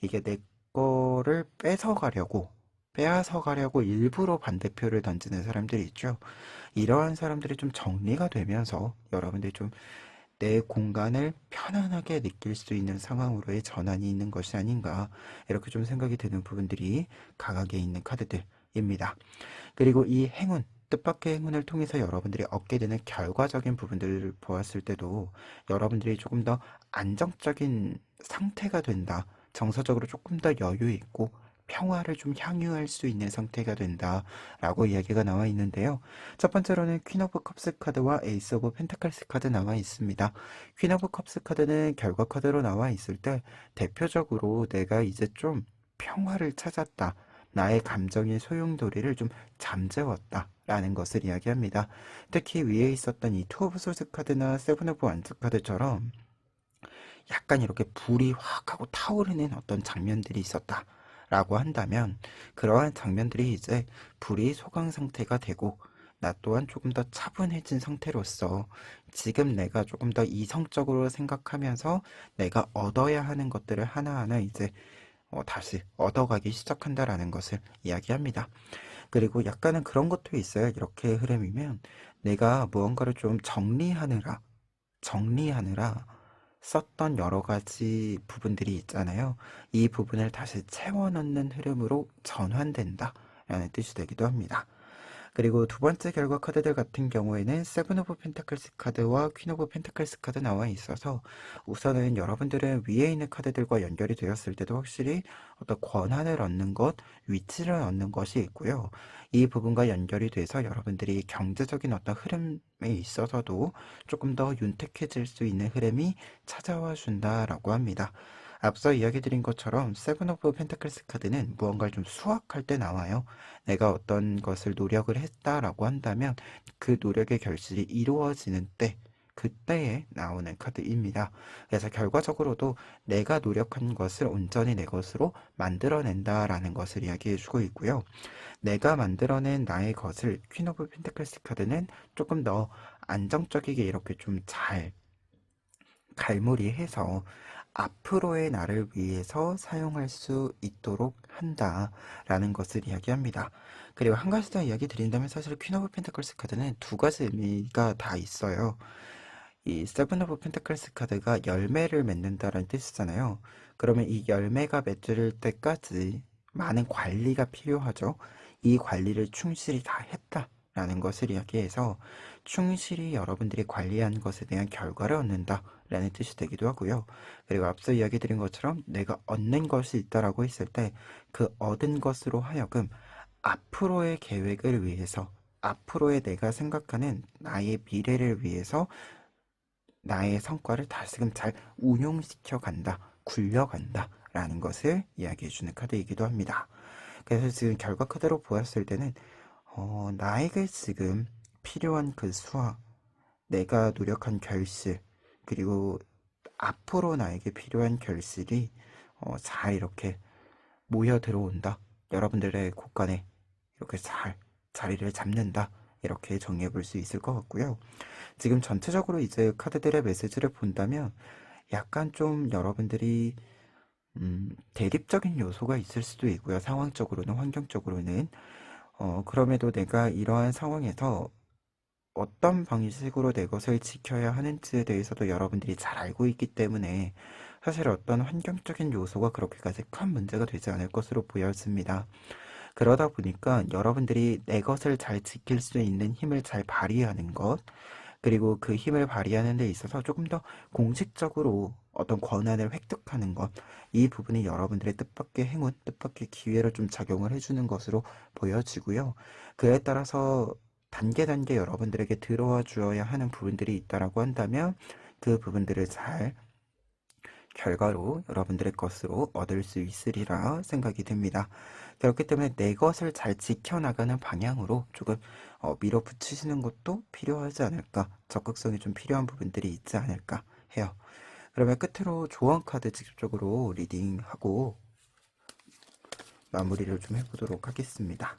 이게 내 거를 뺏어가려고 빼앗아가려고 일부러 반대표를 던지는 사람들이 있죠. 이러한 사람들이 좀 정리가 되면서 여러분들이 좀 내 공간을 편안하게 느낄 수 있는 상황으로의 전환이 있는 것이 아닌가 이렇게 좀 생각이 드는 부분들이 강하게 있는 카드들입니다. 그리고 이 행운, 뜻밖의 행운을 통해서 여러분들이 얻게 되는 결과적인 부분들을 보았을 때도 여러분들이 조금 더 안정적인 상태가 된다. 정서적으로 조금 더 여유 있고 평화를 좀 향유할 수 있는 상태가 된다라고 이야기가 나와 있는데요. 첫 번째로는 퀸 오브 컵스 카드와 에이스 오브 펜타클스 카드 나와 있습니다. 퀸 오브 컵스 카드는 결과 카드로 나와 있을 때 대표적으로 내가 이제 좀 평화를 찾았다. 나의 감정의 소용돌이를 좀 잠재웠다. 라는 것을 이야기합니다. 특히 위에 있었던 이 투 오브 소스 카드나 세븐 오브 완즈 카드처럼 약간 이렇게 불이 확 하고 타오르는 어떤 장면들이 있었다. 라고 한다면 그러한 장면들이 이제 불이 소강 상태가 되고 나 또한 조금 더 차분해진 상태로서 지금 내가 조금 더 이성적으로 생각하면서 내가 얻어야 하는 것들을 하나하나 이제 다시 얻어가기 시작한다라는 것을 이야기합니다. 그리고 약간은 그런 것도 있어요. 이렇게 흐름이면 내가 무언가를 좀 정리하느라 썼던 여러 가지 부분들이 있잖아요. 이 부분을 다시 채워넣는 흐름으로 전환된다. 라는 뜻이 되기도 합니다. 그리고 두 번째 결과 카드들 같은 경우에는 세븐 오브 펜타클스 카드와 퀸 오브 펜타클스 카드 나와 있어서 우선은 여러분들은 위에 있는 카드들과 연결이 되었을 때도 확실히 어떤 권한을 얻는 것, 위치를 얻는 것이 있고요. 이 부분과 연결이 돼서 여러분들이 경제적인 어떤 흐름에 있어서도 조금 더 윤택해질 수 있는 흐름이 찾아와 준다라고 합니다. 앞서 이야기 드린 것처럼 세븐 오브 펜타클스 카드는 무언가를 좀 수확할 때 나와요. 내가 어떤 것을 노력을 했다라고 한다면 그 노력의 결실이 이루어지는 때, 그때에 나오는 카드입니다. 그래서 결과적으로도 내가 노력한 것을 온전히 내 것으로 만들어낸다라는 것을 이야기해주고 있고요. 내가 만들어낸 나의 것을 퀸 오브 펜타클스 카드는 조금 더 안정적이게 이렇게 좀 잘 갈무리해서 앞으로의 나를 위해서 사용할 수 있도록 한다라는 것을 이야기합니다. 그리고 한 가지 더 이야기 드린다면 사실 퀸 오브 펜타클스 카드는 두 가지 의미가 다 있어요. 이 세븐 오브 펜타클스 카드가 열매를 맺는다라는 뜻이잖아요. 그러면 이 열매가 맺을 때까지 많은 관리가 필요하죠. 이 관리를 충실히 다 했다라는 것을 이야기해서 충실히 여러분들이 관리한 것에 대한 결과를 얻는다라는 뜻이 되기도 하고요. 그리고 앞서 이야기 드린 것처럼 내가 얻는 것이 있다라고 했을 때 그 얻은 것으로 하여금 앞으로의 계획을 위해서 앞으로의 내가 생각하는 나의 미래를 위해서 나의 성과를 다시금 잘 운용시켜 간다, 굴려간다 라는 것을 이야기해 주는 카드이기도 합니다. 그래서 지금 결과 카드로 보았을 때는 나에게 지금 필요한 그 수학, 내가 노력한 결실, 그리고 앞으로 나에게 필요한 결실이 잘 이렇게 모여 들어온다. 여러분들의 곳간에 이렇게 잘 자리를 잡는다. 이렇게 정리해 볼 수 있을 것 같고요. 지금 전체적으로 이제 카드들의 메시지를 본다면 약간 좀 여러분들이 대립적인 요소가 있을 수도 있고요. 상황적으로는, 환경적으로는. 그럼에도 내가 이러한 상황에서 어떤 방식으로 내 것을 지켜야 하는지에 대해서도 여러분들이 잘 알고 있기 때문에 사실 어떤 환경적인 요소가 그렇게까지 큰 문제가 되지 않을 것으로 보여집니다. 그러다 보니까 여러분들이 내 것을 잘 지킬 수 있는 힘을 잘 발휘하는 것, 그리고 그 힘을 발휘하는 데 있어서 조금 더 공식적으로 어떤 권한을 획득하는 것, 이 부분이 여러분들의 뜻밖의 행운, 뜻밖의 기회를 좀 작용을 해주는 것으로 보여지고요. 그에 따라서 단계 단계 여러분들에게 들어와 주어야 하는 부분들이 있다라고 한다면 그 부분들을 잘 결과로 여러분들의 것으로 얻을 수 있으리라 생각이 됩니다. 그렇기 때문에 내 것을 잘 지켜나가는 방향으로 조금 밀어붙이시는 것도 필요하지 않을까, 적극성이 좀 필요한 부분들이 있지 않을까 해요. 그러면 끝으로 조언 카드 직접적으로 리딩하고 마무리를 좀 해보도록 하겠습니다.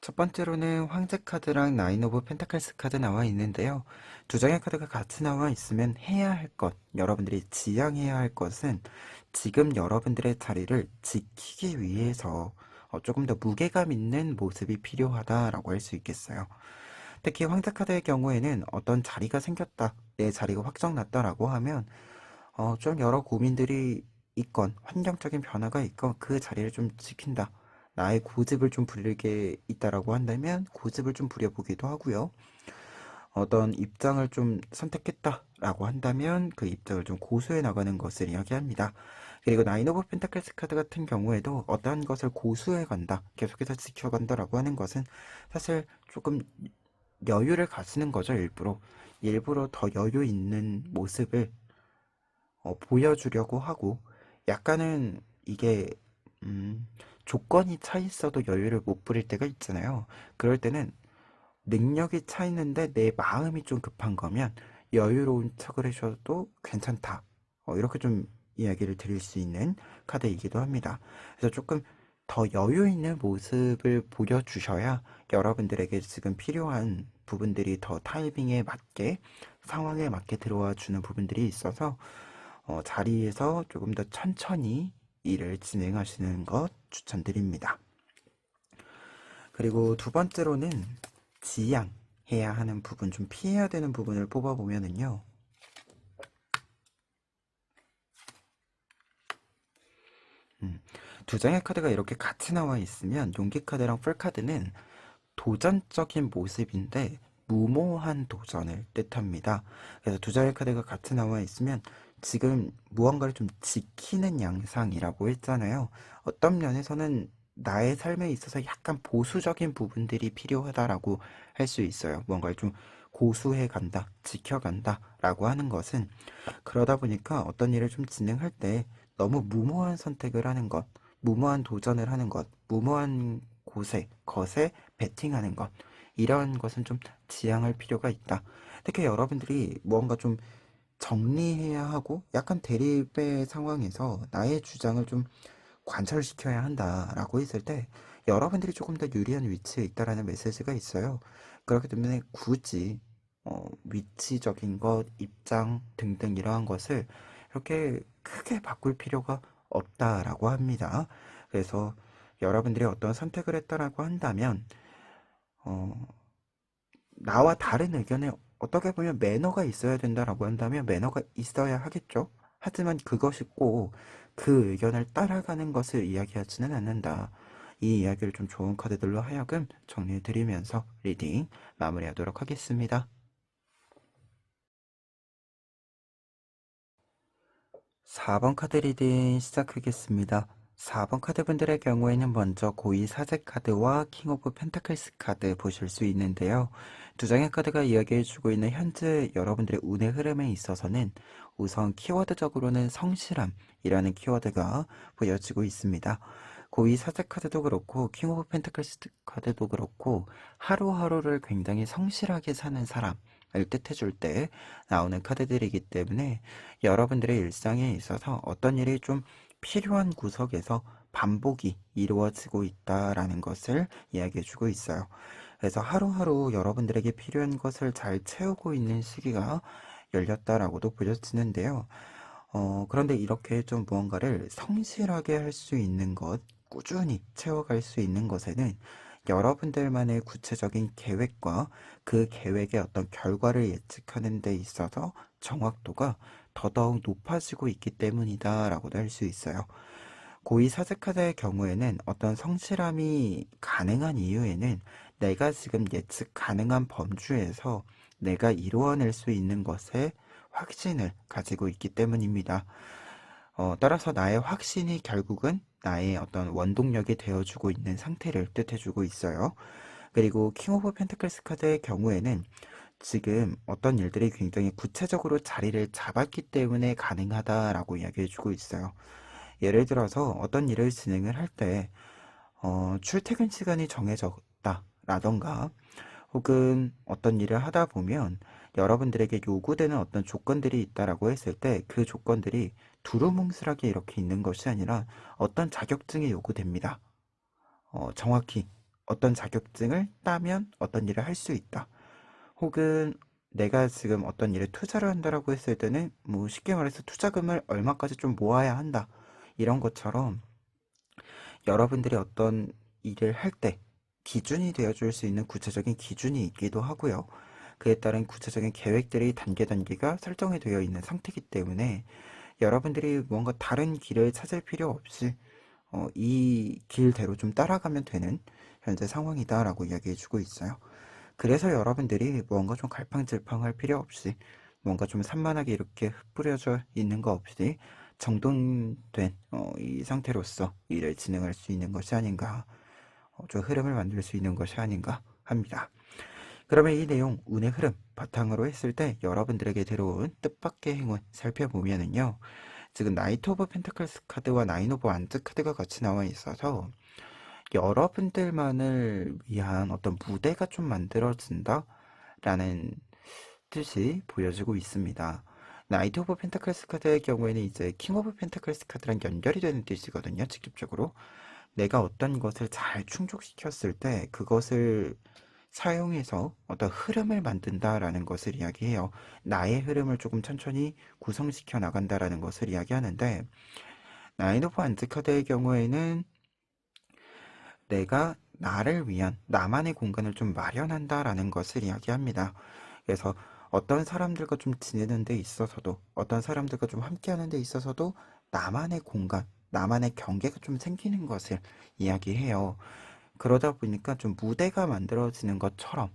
첫 번째로는 황제 카드랑 나인 오브 펜타클스 카드 나와 있는데요. 두 장의 카드가 같이 나와 있으면 해야 할 것, 여러분들이 지향해야 할 것은 지금 여러분들의 자리를 지키기 위해서 조금 더 무게감 있는 모습이 필요하다라고 할 수 있겠어요. 특히 황제 카드의 경우에는 어떤 자리가 생겼다, 내 자리가 확정났다라고 하면 좀 여러 고민들이 있건 환경적인 변화가 있건 그 자리를 좀 지킨다. 나의 고집을 좀 부리게 있다라고 한다면 고집을 좀 부려보기도 하고요. 어떤 입장을 좀 선택했다라고 한다면 그 입장을 좀 고수해 나가는 것을 이야기합니다. 그리고 나인 오브 펜타클스 카드 같은 경우에도 어떠한 것을 고수해 간다, 계속해서 지켜간다라고 하는 것은 사실 조금 여유를 가지는 거죠. 일부러 더 여유 있는 모습을 보여주려고 하고, 약간은 이게 음, 조건이 차 있어도 여유를 못 부릴 때가 있잖아요. 그럴 때는 능력이 차 있는데 내 마음이 좀 급한 거면 여유로운 척을 해줘도 괜찮다. 이렇게 좀 이야기를 드릴 수 있는 카드이기도 합니다. 그래서 조금 더 여유 있는 모습을 보여주셔야 여러분들에게 지금 필요한 부분들이 더 타이밍에 맞게, 상황에 맞게 들어와 주는 부분들이 있어서 자리에서 조금 더 천천히 일을 진행하시는 것 추천드립니다. 그리고 두 번째로는 지양해야 하는 부분, 좀 피해야 되는 부분을 뽑아보면은요. 두 장의 카드가 이렇게 같이 나와 있으면 용기 카드랑 풀 카드는 도전적인 모습인데 무모한 도전을 뜻합니다. 그래서 두 장의 카드가 같이 나와 있으면 지금 무언가를 좀 지키는 양상이라고 했잖아요. 어떤 면에서는 나의 삶에 있어서 약간 보수적인 부분들이 필요하다라고 할 수 있어요. 무언가를 좀 고수해 간다, 지켜간다 라고 하는 것은, 그러다 보니까 어떤 일을 좀 진행할 때 너무 무모한 선택을 하는 것, 무모한 도전을 하는 것, 무모한 것에 베팅하는 것, 이런 것은 좀 지양할 필요가 있다. 특히 여러분들이 무언가 좀 정리해야 하고 약간 대립의 상황에서 나의 주장을 좀 관철시켜야 한다라고 했을 때 여러분들이 조금 더 유리한 위치에 있다라는 메시지가 있어요. 그렇기 때문에 굳이 위치적인 것, 입장 등등 이러한 것을 이렇게 크게 바꿀 필요가 없다라고 합니다. 그래서 여러분들이 어떤 선택을 했다라고 한다면 어, 나와 다른 의견에 어떻게 보면 매너가 있어야 된다라고 한다면 매너가 있어야 하겠죠. 하지만 그것이 꼭 그 의견을 따라가는 것을 이야기하지는 않는다. 이 이야기를 좀 좋은 카드들로 하여금 정리해드리면서 리딩 마무리하도록 하겠습니다. 4번 카드 리딩 시작하겠습니다. 4번 카드분들의 경우에는 먼저 고위 사제 카드와 킹 오브 펜타클스 카드 보실 수 있는데요. 두 장의 카드가 이야기해주고 있는 현재 여러분들의 운의 흐름에 있어서는 우선 키워드적으로는 성실함이라는 키워드가 보여지고 있습니다. 고위 사제 카드도 그렇고 킹 오브 펜타클스 카드도 그렇고 하루하루를 굉장히 성실하게 사는 사람을 뜻해줄 때 나오는 카드들이기 때문에 여러분들의 일상에 있어서 어떤 일이 좀 필요한 구석에서 반복이 이루어지고 있다라는 것을 이야기해주고 있어요. 그래서 하루하루 여러분들에게 필요한 것을 잘 채우고 있는 시기가 열렸다라고도 보여지는데요. 그런데 이렇게 좀 무언가를 성실하게 할 수 있는 것, 꾸준히 채워갈 수 있는 것에는 여러분들만의 구체적인 계획과 그 계획의 어떤 결과를 예측하는 데 있어서 정확도가 더더욱 높아지고 있기 때문이다라고도 할 수 있어요. 고의사직카드의 경우에는 어떤 성실함이 가능한 이유에는 내가 지금 예측 가능한 범주에서 내가 이루어낼 수 있는 것에 확신을 가지고 있기 때문입니다. 따라서 나의 확신이 결국은 나의 어떤 원동력이 되어주고 있는 상태를 뜻해주고 있어요. 그리고 킹 오브 펜타클스 카드의 경우에는 지금 어떤 일들이 굉장히 구체적으로 자리를 잡았기 때문에 가능하다라고 이야기해주고 있어요. 예를 들어서 어떤 일을 진행을 할 때, 출퇴근 시간이 정해졌다라던가, 혹은 어떤 일을 하다 보면 여러분들에게 요구되는 어떤 조건들이 있다라고 했을 때 그 조건들이 두루뭉술하게 이렇게 있는 것이 아니라 어떤 자격증이 요구됩니다. 정확히 어떤 자격증을 따면 어떤 일을 할 수 있다. 혹은 내가 지금 어떤 일에 투자를 한다라고 했을 때는 뭐 쉽게 말해서 투자금을 얼마까지 좀 모아야 한다. 이런 것처럼 여러분들이 어떤 일을 할 때 기준이 되어줄 수 있는 구체적인 기준이 있기도 하고요. 그에 따른 구체적인 계획들이 단계가 설정이 되어 있는 상태이기 때문에 여러분들이 뭔가 다른 길을 찾을 필요 없이 이 길대로 좀 따라가면 되는 현재 상황이다라고 이야기해주고 있어요. 그래서 여러분들이 뭔가 좀 갈팡질팡할 필요 없이 뭔가 좀 산만하게 이렇게 흩뿌려져 있는 거 없이 정돈된 이 상태로서 일을 진행할 수 있는 것이 아닌가, 좀 흐름을 만들 수 있는 것이 아닌가 합니다. 그러면 이 내용 운의 흐름 바탕으로 했을 때 여러분들에게 들어온 뜻밖의 행운 살펴보면은요, 지금 나이트 오브 펜타클스 카드와 나인 오브 완즈 카드가 같이 나와 있어서 여러분들만을 위한 어떤 무대가 좀 만들어진다 라는 뜻이 보여지고 있습니다. 나이트 오브 펜타클스 카드의 경우에는 이제 킹 오브 펜타클스 카드랑 연결이 되는 뜻이거든요. 직접적으로 내가 어떤 것을 잘 충족시켰을 때 그것을 사용해서 어떤 흐름을 만든다라는 것을 이야기해요. 나의 흐름을 조금 천천히 구성시켜 나간다라는 것을 이야기하는데, 나인 오브 완즈 카드의 경우에는 내가 나를 위한 나만의 공간을 좀 마련한다라는 것을 이야기합니다. 그래서 어떤 사람들과 좀 지내는 데 있어서도, 어떤 사람들과 좀 함께하는 데 있어서도 나만의 공간, 나만의 경계가 좀 생기는 것을 이야기해요. 그러다 보니까 좀 무대가 만들어지는 것처럼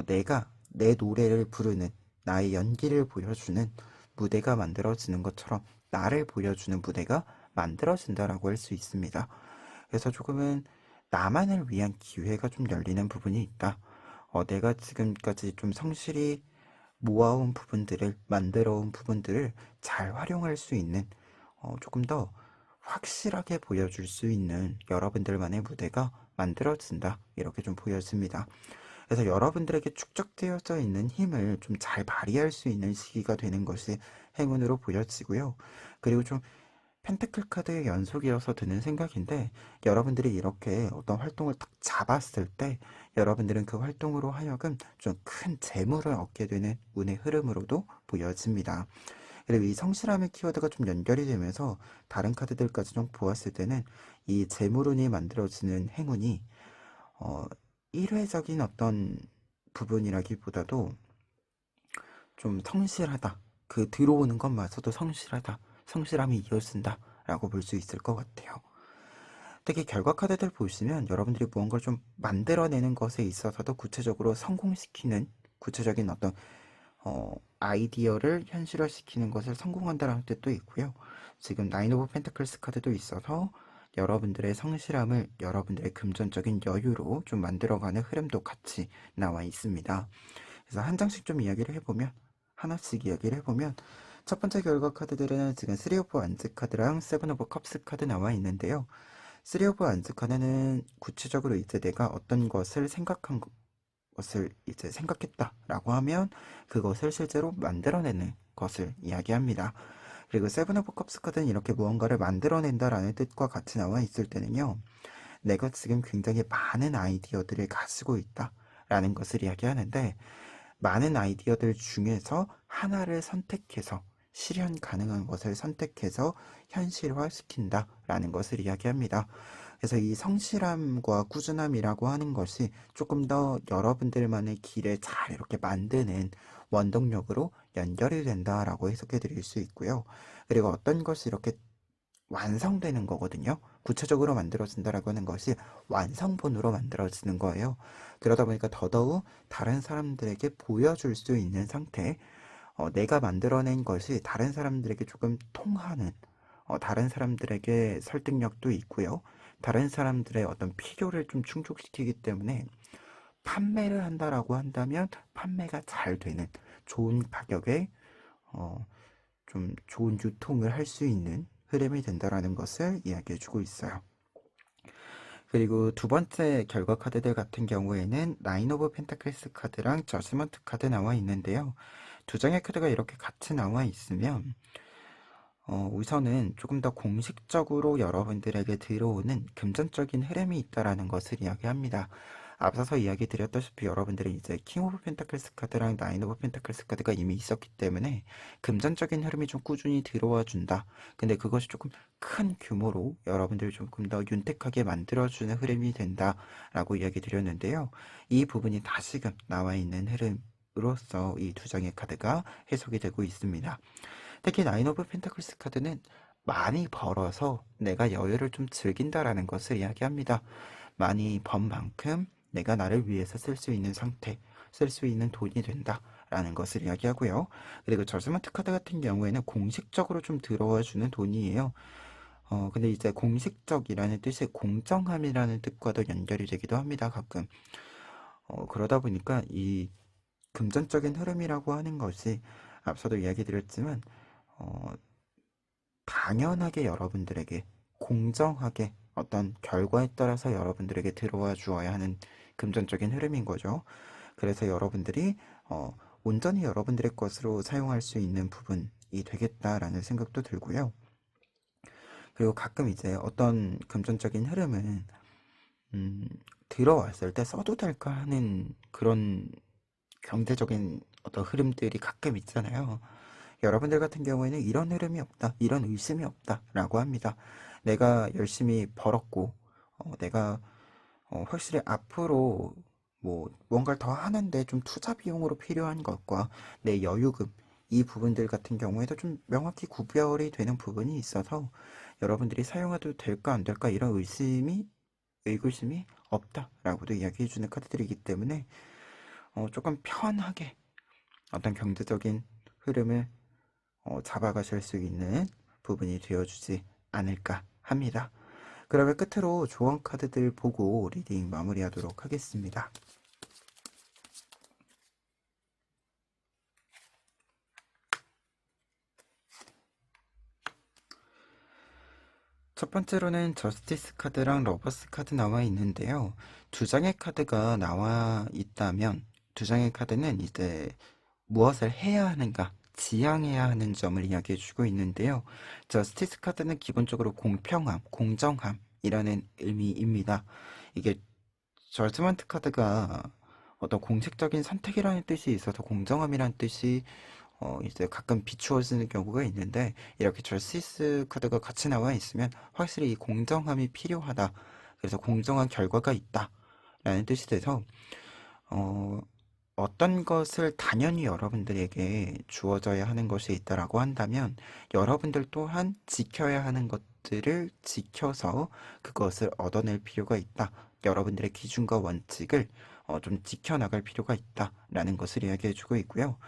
내가 내 노래를 부르는, 나의 연기를 보여주는 무대가 만들어지는 것처럼 나를 보여주는 무대가 만들어진다라고 할 수 있습니다. 그래서 조금은 나만을 위한 기회가 좀 열리는 부분이 있다. 내가 지금까지 좀 성실히 모아온 부분들을, 만들어온 부분들을 잘 활용할 수 있는, 조금 더 확실하게 보여줄 수 있는 여러분들만의 무대가 만들어진다. 이렇게 좀 보여집니다. 그래서 여러분들에게 축적되어져 있는 힘을 좀 잘 발휘할 수 있는 시기가 되는 것이 행운으로 보여지고요. 그리고 좀 펜타클 카드의 연속이어서 드는 생각인데, 여러분들이 이렇게 어떤 활동을 딱 잡았을 때 여러분들은 그 활동으로 하여금 좀 큰 재물을 얻게 되는 운의 흐름으로도 보여집니다. 그리고 이 성실함의 키워드가 좀 연결이 되면서 다른 카드들까지 좀 보았을 때는 이 재물운이 만들어지는 행운이 어, 일회적인 어떤 부분이라기보다도 좀 성실하다. 그 들어오는 것마저도 성실하다. 성실함이 이어진다. 라고 볼 수 있을 것 같아요. 특히 결과 카드들 보시면 여러분들이 무언가를 좀 만들어내는 것에 있어서도 구체적으로 성공시키는 구체적인 어떤 아이디어를 현실화시키는 것을 성공한다는 뜻도 있고요. 지금 나인 오브 펜타클스 카드도 있어서 여러분들의 성실함을 여러분들의 금전적인 여유로 좀 만들어가는 흐름도 같이 나와 있습니다. 그래서 한 장씩 좀 이야기를 해보면, 하나씩 이야기를 해보면, 첫 번째 결과 카드들은 지금 3 오브 완즈 카드랑 7 오브 컵스 카드 나와 있는데요. 3 오브 완즈 카드는 구체적으로 이제 내가 어떤 것을 생각한 것을 이제 생각했다라고 하면 그것을 실제로 만들어내는 것을 이야기합니다. 그리고 7 오브 컵스 카드는 이렇게 무언가를 만들어낸다라는 뜻과 같이 나와 있을 때는요. 내가 지금 굉장히 많은 아이디어들을 가지고 있다라는 것을 이야기하는데, 많은 아이디어들 중에서 하나를 선택해서 실현 가능한 것을 선택해서 현실화시킨다라는 것을 이야기합니다. 그래서 이 성실함과 꾸준함이라고 하는 것이 조금 더 여러분들만의 길을 잘 이렇게 만드는 원동력으로 연결이 된다라고 해석해 드릴 수 있고요. 그리고 어떤 것이 이렇게 완성되는 거거든요. 구체적으로 만들어진다라고 하는 것이 완성본으로 만들어지는 거예요. 그러다 보니까 더더욱 다른 사람들에게 보여줄 수 있는 상태, 내가 만들어낸 것이 다른 사람들에게 조금 통하는, 다른 사람들에게 설득력도 있고요. 다른 사람들의 어떤 필요를 좀 충족시키기 때문에 판매를 한다라고 한다면 판매가 잘 되는 좋은 가격에 어, 좀 좋은 유통을 할 수 있는 흐름이 된다라는 것을 이야기해주고 있어요. 그리고 두 번째 결과 카드들 같은 경우에는 나인 오브 펜타클스 카드랑 저지먼트 카드 나와 있는데요. 두 장의 카드가 이렇게 같이 나와 있으면 우선은 조금 더 공식적으로 여러분들에게 들어오는 금전적인 흐름이 있다라는 것을 이야기합니다. 앞서서 이야기 드렸다시피 여러분들이 이제 킹 오브 펜타클스 카드랑 나인 오브 펜타클스 카드가 이미 있었기 때문에 금전적인 흐름이 좀 꾸준히 들어와 준다. 근데 그것이 조금 큰 규모로 여러분들을 조금 더 윤택하게 만들어주는 흐름이 된다라고 이야기 드렸는데요. 이 부분이 다시금 나와 있는 흐름으로서 이 두 장의 카드가 해석이 되고 있습니다. 특히 나인 오브 펜타클스 카드는 많이 벌어서 내가 여유를 좀 즐긴다라는 것을 이야기합니다. 많이 번 만큼 내가 나를 위해서 쓸 수 있는 상태, 쓸 수 있는 돈이 된다라는 것을 이야기하고요. 그리고 저스먼트 카드 같은 경우에는 공식적으로 좀 들어와 주는 돈이에요. 근데 이제 공식적이라는 뜻이 공정함이라는 뜻과도 연결이 되기도 합니다, 가끔. 그러다 보니까 이 금전적인 흐름이라고 하는 것이 앞서도 이야기 드렸지만 어, 당연하게 여러분들에게 공정하게 어떤 결과에 따라서 여러분들에게 들어와 주어야 하는 금전적인 흐름인 거죠. 그래서 여러분들이 온전히 여러분들의 것으로 사용할 수 있는 부분이 되겠다라는 생각도 들고요. 그리고 가끔 이제 어떤 금전적인 흐름은 음, 들어왔을 때 써도 될까 하는 그런 경제적인 어떤 흐름들이 가끔 있잖아요. 여러분들 같은 경우에는 이런 흐름이 없다, 이런 의심이 없다라고 합니다. 내가 열심히 벌었고, 내가 확실히 앞으로 뭐 뭔가를 더 하는데 좀 투자 비용으로 필요한 것과 내 여유금, 이 부분들 같은 경우에도 좀 명확히 구별이 되는 부분이 있어서 여러분들이 사용해도 될까 안 될까 이런 의구심이 없다라고도 이야기해주는 카드들이기 때문에 조금 편하게 어떤 경제적인 흐름을 잡아가실 수 있는 부분이 되어주지 않을까 합니다. 그러면 끝으로 조언 카드들 보고 리딩 마무리하도록 하겠습니다. 첫 번째로는 저스티스 카드랑 러버스 카드 나와 있는데요. 두 장의 카드가 나와 있다면 두 장의 카드는 이제 무엇을 해야 하는가, 지향해야 하는 점을 이야기해 주고 있는데요. 저스티스 카드는 기본적으로 공평함, 공정함이라는 의미입니다. 이게 저지먼트 카드가 어떤 공식적인 선택이라는 뜻이 있어서 공정함이라는 뜻이 이제 가끔 비추어지는 경우가 있는데 이렇게 저스티스 카드가 같이 나와 있으면 확실히 이 공정함이 필요하다. 그래서 공정한 결과가 있다. 라는 뜻이 돼서 어, 어떤 것을 당연히 여러분들에게 주어져야 하는 것이 있다라고 한다면 여러분들 또한 지켜야 하는 것들을 지켜서 그것을 얻어낼 필요가 있다. 여러분들의 기준과 원칙을 좀 지켜나갈 필요가 있다라는 것을 이야기해주고 있고요.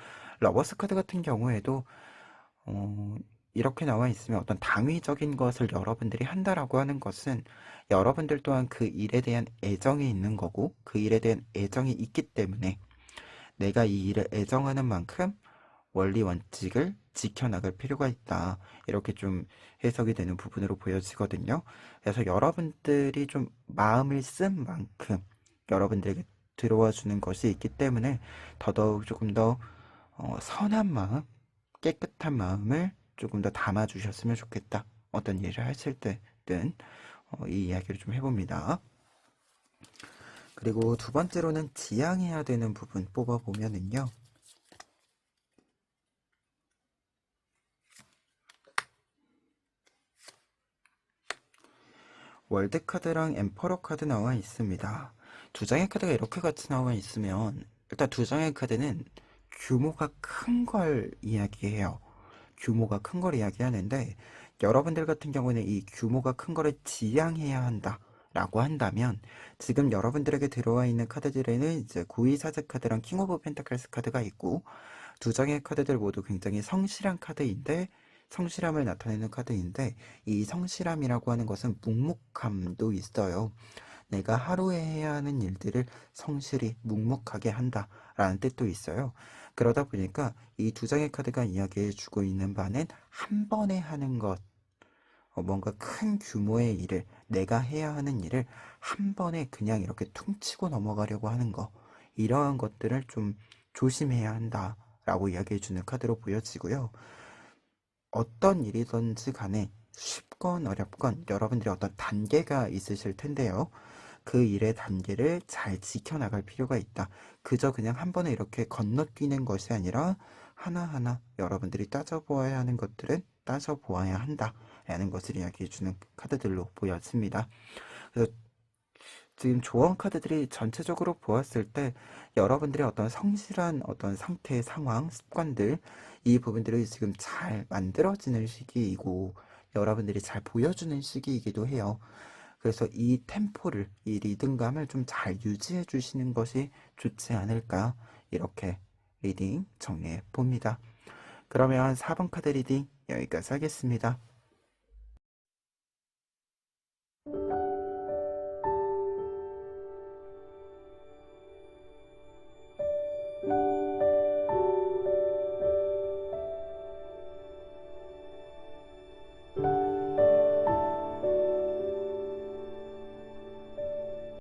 러버스 카드 같은 경우에도 어, 이렇게 나와 있으면 어떤 당위적인 것을 여러분들이 한다라고 하는 것은 여러분들 또한 그 일에 대한 애정이 있는 거고 그 일에 대한 애정이 있기 때문에 내가 이 일을 애정하는 만큼 원리 원칙을 지켜나갈 필요가 있다. 이렇게 좀 해석이 되는 부분으로 보여지거든요. 그래서 여러분들이 좀 마음을 쓴 만큼 여러분들에게 들어와 주는 것이 있기 때문에 더더욱 조금 더 선한 마음, 깨끗한 마음을 조금 더 담아 주셨으면 좋겠다. 어떤 일을 하실 때든 이 이야기를 좀 해봅니다. 그리고 두 번째로는 지향해야 되는 부분 뽑아보면은요. 월드 카드랑 엠퍼러 카드 나와 있습니다. 두 장의 카드가 이렇게 같이 나와 있으면 일단 두 장의 카드는 규모가 큰 걸 이야기해요. 규모가 큰 걸 이야기하는데, 여러분들 같은 경우는 이 규모가 큰 거를 지양해야 한다 라고 한다면, 지금 여러분들에게 들어와 있는 카드들에는 이제 고위사제 카드랑 킹 오브 펜타클스 카드가 있고, 두 장의 카드들 모두 굉장히 성실한 카드인데, 성실함을 나타내는 카드인데, 이 성실함이라고 하는 것은 묵묵함도 있어요. 내가 하루에 해야 하는 일들을 성실히 묵묵하게 한다라는 뜻도 있어요. 그러다 보니까 이 두 장의 카드가 이야기해 주고 있는 바는 한 번에 하는 것, 뭔가 큰 규모의 일을, 내가 해야 하는 일을 한 번에 그냥 이렇게 퉁치고 넘어가려고 하는 거, 이러한 것들을 좀 조심해야 한다라고 이야기해 주는 카드로 보여지고요. 어떤 일이든지 간에 쉽건 어렵건 여러분들이 어떤 단계가 있으실 텐데요. 그 일의 단계를 잘 지켜나갈 필요가 있다. 그저 그냥 한 번에 이렇게 건너뛰는 것이 아니라 하나하나 여러분들이 따져보아야 하는 것들은 따져보아야 한다. 라는 것을 이야기해주는 카드들로 보여집니다. 그래서 지금 조언 카드들이 전체적으로 보았을 때 여러분들의 어떤 성실한 어떤 상태, 상황, 습관들, 이 부분들이 지금 잘 만들어지는 시기이고 여러분들이 잘 보여주는 시기이기도 해요. 그래서 이 템포를, 이 리듬감을 좀 잘 유지해 주시는 것이 좋지 않을까, 이렇게 리딩 정리해 봅니다. 그러면 4번 카드 리딩 여기까지 하겠습니다.